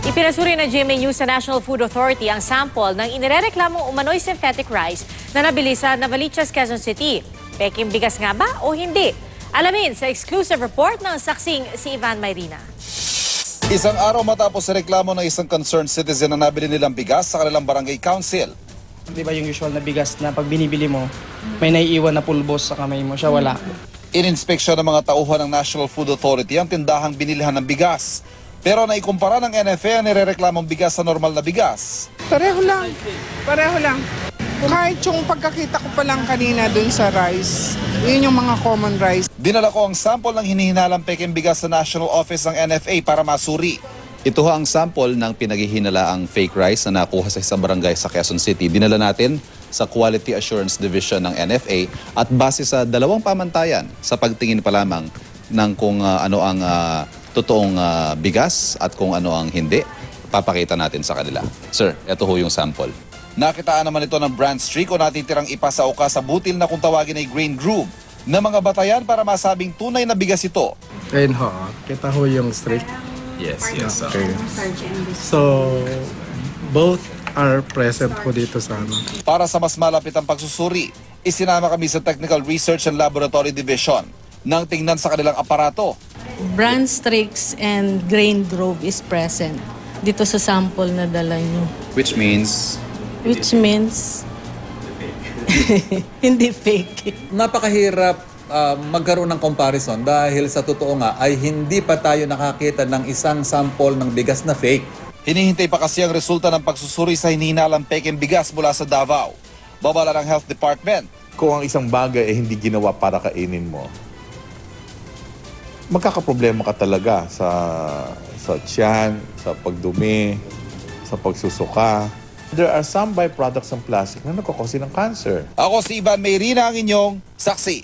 Ipinasuri ng GMA News sa National Food Authority ang sample ng inirereklamong umano'y synthetic rice na nabili sa Navaliches, Quezon City. Peking bigas nga ba o hindi? Alamin sa exclusive report ng saksing si Ivan Mayrina. Isang araw matapos sa reklamo ng isang concerned citizen na nabili nilang bigas sa kanilang barangay council. Di ba yung usual na bigas na pag binibili mo, may naiiwan na pulbos sa kamay mo, siya wala. Ininspeksyon ng mga tauhan ng National Food Authority ang tindahang binilhan ng bigas. Pero naikumpara ng NFA ang nirereklamong bigas sa normal na bigas. Pareho lang. Pareho lang. Kahit yung pagkakita ko pa lang kanina dun sa rice, yun yung mga common rice. Dinala ko ang sample ng hinihinalang Peking bigas sa National Office ng NFA para masuri. Ito ang sample ng pinaghihinalaang fake rice na nakuha sa isang barangay sa Quezon City. Dinala natin sa Quality Assurance Division ng NFA at base sa dalawang pamantayan sa pagtingin pa lamang ng kung ano ang totoong bigas at kung ano ang hindi, papakita natin sa kanila. Sir, ito ho yung sample. Nakitaan naman ito ng brand streak o natitirang ipasauka sa butil na kung tawagin ay grain groove na mga batayan para masabing tunay na bigas ito. Ayun ho, kita ho yung streak. Yes. Okay. So, both are present po dito sa ano. Para sa mas malapit ang pagsusuri, isinama kami sa Technical Research and Laboratory Division nang tingnan sa kanilang aparato. Brand streaks and grain grove is present dito sa sample na dala nyo. Which means Hindi fake. Napakahirap magkaroon ng comparison dahil sa totoo nga ay hindi pa tayo nakakita ng isang sample ng bigas na fake. Hinihintay pa kasi ang resulta ng pagsusuri sa hinihinalang Peking bigas mula sa Davao. Babala ng Health Department. Kung ang isang bagay ay hindi ginawa para kainin mo, magkakaproblema ka talaga sa tiyan, sa pagdumi, sa pagsusuka. There are some byproducts ng plastic na nagkakose ng cancer. Ako si Ivan Mayrina, ang inyong saksi.